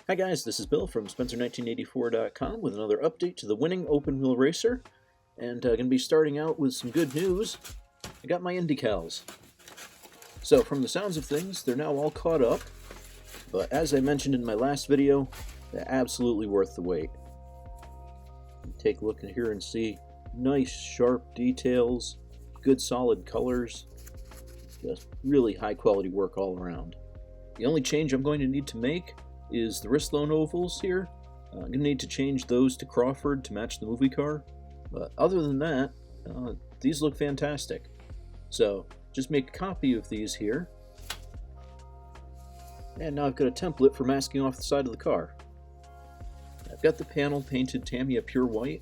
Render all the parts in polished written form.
Hi guys, this is Bill from Spencer1984.com with another update to the winning open wheel racer, and going to be starting out with some good news. I got my Indy decals. So from the sounds of things, they're now all caught up, but as I mentioned in my last video, they're absolutely worth the wait. Take a look in here and see nice sharp details, good solid colors, just really high quality work all around. The only change I'm going to need to make is the wristloan ovals here. I'm going to need to change those to Crawford to match the movie car. But other than that, these look fantastic. So just make a copy of these here. And now I've got a template for masking off the side of the car. I've got the panel painted Tamiya Pure White.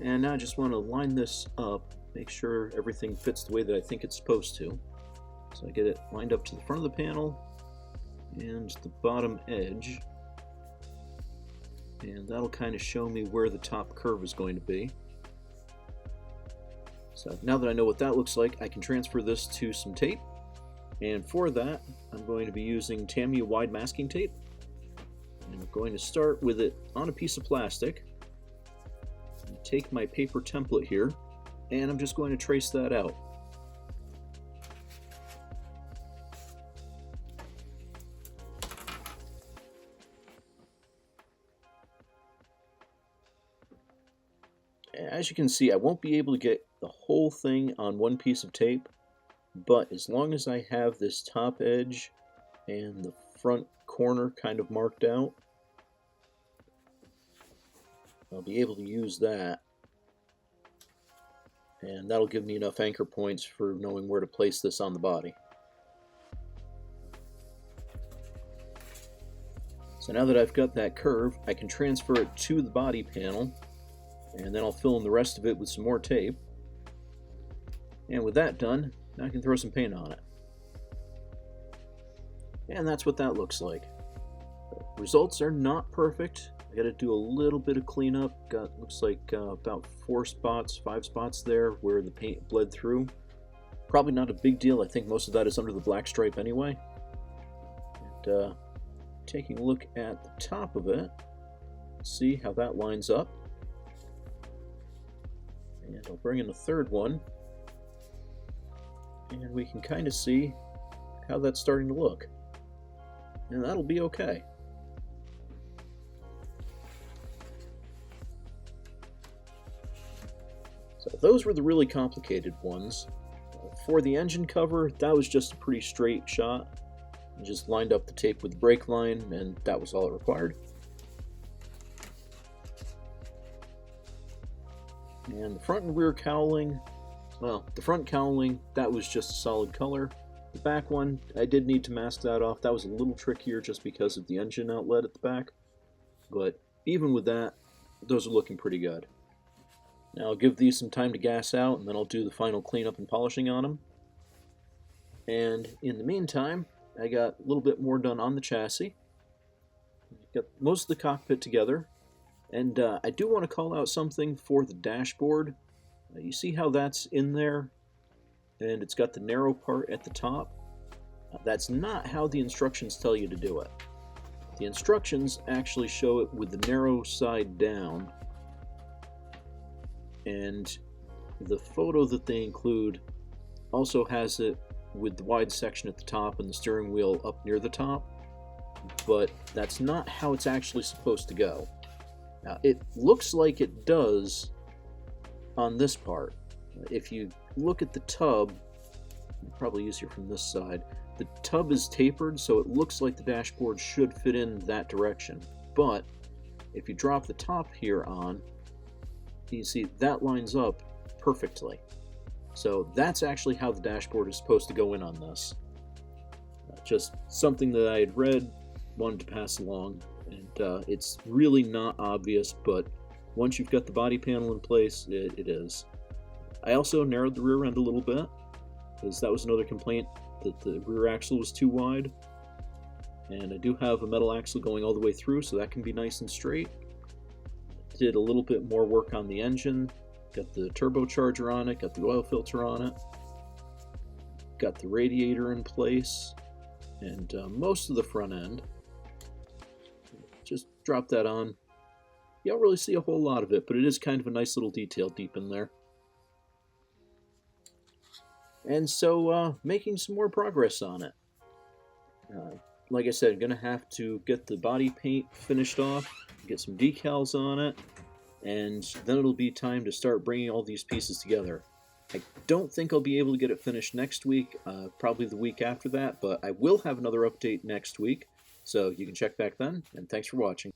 And now I just want to line this up, make sure everything fits the way that I think it's supposed to. So I get it lined up to the front of the panel and the bottom edge, and that'll kind of show me where the top curve is going to be. So now that I know what that looks like, I can transfer this to some tape, and for that I'm going to be using Tamiya wide masking tape, and I'm going to start with it on a piece of plastic. Take my paper template here, and I'm just going to trace that out. As you can see, I won't be able to get the whole thing on one piece of tape, but as long as I have this top edge and the front corner kind of marked out, I'll be able to use that, and that'll give me enough anchor points for knowing where to place this on the body. So now that I've got that curve, I can transfer it to the body panel, and then I'll fill in the rest of it with some more tape. And with that done, now I can throw some paint on it. And that's what that looks like. The results are not perfect. I got to do a little bit of cleanup. Looks like about 5 spots there where the paint bled through. Probably not a big deal. I think most of that is under the black stripe anyway. And taking a look at the top of it, see how that lines up. And I'll bring in a third one, and we can kind of see how that's starting to look. And that'll be okay. So those were the really complicated ones. For the engine cover, that was just a pretty straight shot. I just lined up the tape with the brake line, and that was all it required. And the front and rear cowling, well, the front cowling, that was just a solid color. The back one, I did need to mask that off. That was a little trickier just because of the engine outlet at the back. But even with that, those are looking pretty good. Now I'll give these some time to gas out, and then I'll do the final cleanup and polishing on them. And in the meantime, I got a little bit more done on the chassis. Got most of the cockpit together. And I do want to call out something for the dashboard. You see how that's in there? And it's got the narrow part at the top. That's not how the instructions tell you to do it. The instructions actually show it with the narrow side down. And the photo that they include also has it with the wide section at the top and the steering wheel up near the top. But that's not how it's actually supposed to go. Now, it looks like it does on this part. If you look at the tub, probably easier from this side, the tub is tapered, so it looks like the dashboard should fit in that direction. But if you drop the top here on, you see that lines up perfectly. So that's actually how the dashboard is supposed to go in on this. Just something that I had read, wanted to pass along. And it's really not obvious, but once you've got the body panel in place, it is. I also narrowed the rear end a little bit, because that was another complaint, that the rear axle was too wide. And I do have a metal axle going all the way through, so that can be nice and straight. Did a little bit more work on the engine, got the turbocharger on it, got the oil filter on it, got the radiator in place, and most of the front end. just drop that on. You don't really see a whole lot of it, but it is kind of a nice little detail deep in there. And so, making some more progress on it. Like I said, gonna have to get the body paint finished off, get some decals on it, and then it'll be time to start bringing all these pieces together. I don't think I'll be able to get it finished next week, probably the week after that, but I will have another update next week, so you can check back then, and thanks for watching.